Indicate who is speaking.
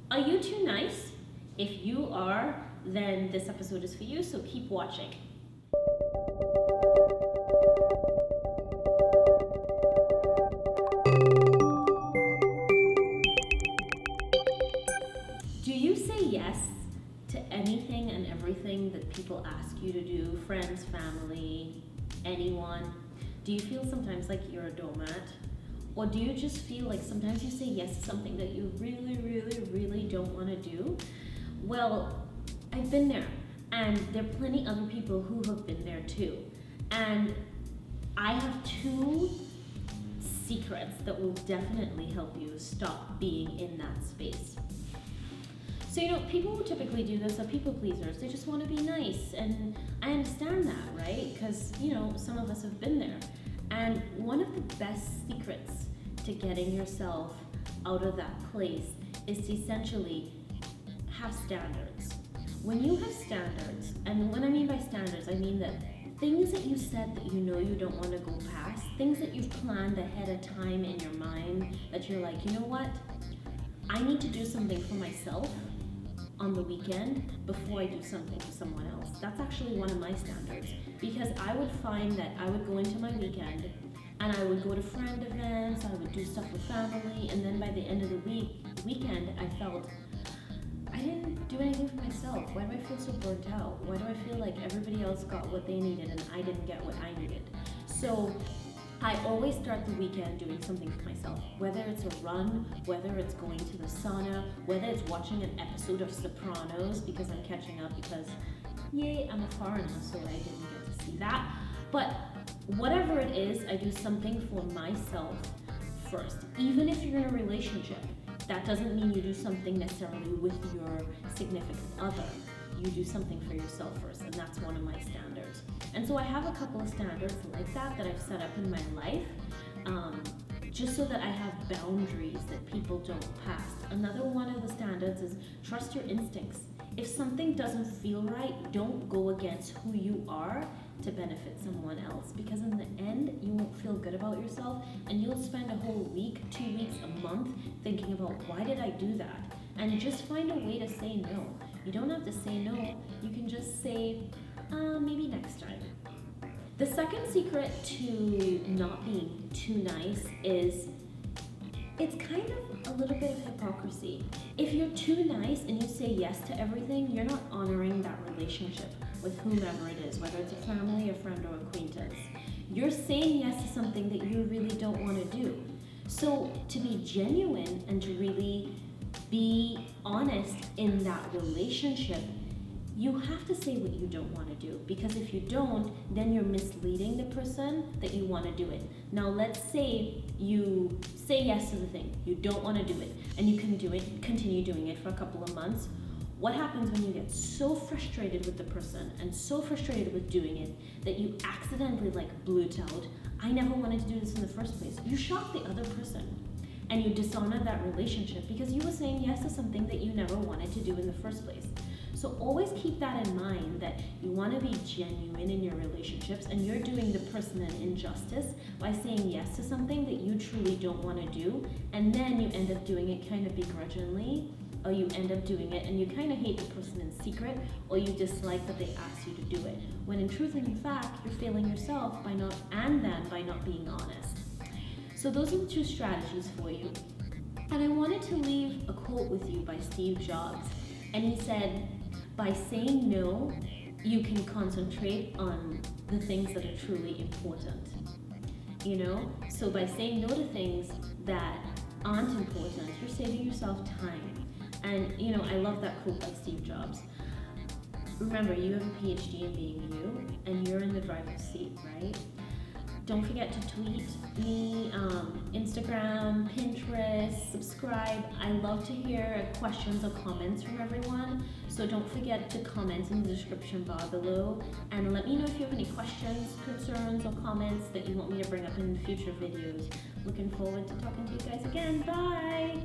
Speaker 1: Are you too nice? If you are, then this episode is for you, so keep watching. Do you say yes to anything and everything that people ask you to do? Friends, family, anyone? Do you feel sometimes like you're a doormat? Or do you just feel like sometimes you say yes to something that you really, really, really don't want to do? Well, I've been there, and there are plenty other people who have been there too. And I have two secrets that will definitely help you stop being in that space. So, people who typically do this are people pleasers. They just want to be nice. And I understand that, right? Because, some of us have been there. And one of the best secrets to getting yourself out of that place is to essentially have standards. When you have standards, and what I mean by standards, I mean that things that you said that you know you don't want to go past, things that you've planned ahead of time in your mind, that you're like, you know what? I need to do something for myself on the weekend before I do something for someone else. That's actually one of my standards, because I would find that I would go into my weekend and I would go to friend events, I would do stuff with family, and then by the end of the weekend, I felt I didn't do anything for myself. Why do I feel so burnt out? Why do I feel like everybody else got what they needed and I didn't get what I needed? So I always start the weekend doing something for myself, whether it's a run, whether it's going to the sauna, whether it's watching an episode of Sopranos because I'm catching up because, yay, I'm a foreigner, so I didn't get to see that. But whatever it is, I do something for myself first. Even if you're in a relationship, that doesn't mean you do something necessarily with your significant other. You do something for yourself first, and that's one of my standards. And so I have a couple of standards like that I've set up in my life, just so that I have boundaries that people don't pass. Another one of the standards is trust your instincts. If something doesn't feel right, don't go against who you are to benefit someone else, because in the end, you won't feel good about yourself, and you'll spend a whole week, 2 weeks, a month thinking about, why did I do that? And just find a way to say no. You don't have to say no. You can just say, maybe next time. The second secret to not being too nice is it's kind of a little bit of hypocrisy. If you're too nice and you say yes to everything, you're not honoring that relationship with whomever it is, whether it's a family, a friend, or acquaintance. You're saying yes to something that you really don't want to do. So to be genuine and to really be honest in that relationship, you have to say what you don't want to do, because if you don't, then you're misleading the person that you want to do it. Now let's say you say yes to the thing, you don't want to do it, and you can do it, continue doing it for a couple of months. What happens when you get so frustrated with the person and so frustrated with doing it that you accidentally blurt out, I never wanted to do this in the first place? You shock the other person and you dishonor that relationship because you were saying yes to something that you never wanted to do in the first place. So always keep that in mind, that you want to be genuine in your relationships, and you're doing the person an injustice by saying yes to something that you truly don't want to do, and then you end up doing it kind of begrudgingly, or you end up doing it and you kind of hate the person in secret, or you dislike that they asked you to do it, when in truth and in fact you're failing yourself by not being honest. So those are the two strategies for you. And I wanted to leave a quote with you by Steve Jobs, and he said, by saying no, you can concentrate on the things that are truly important. So by saying no to things that aren't important, you're saving yourself time. And I love that quote by Steve Jobs. Remember, you have a Ph.D. in being you, and you're in the driver's seat, right? Don't forget to tweet me, Instagram, Pinterest, subscribe. I love to hear questions or comments from everyone. So don't forget to comment in the description bar below. And let me know if you have any questions, concerns, or comments that you want me to bring up in future videos. Looking forward to talking to you guys again. Bye!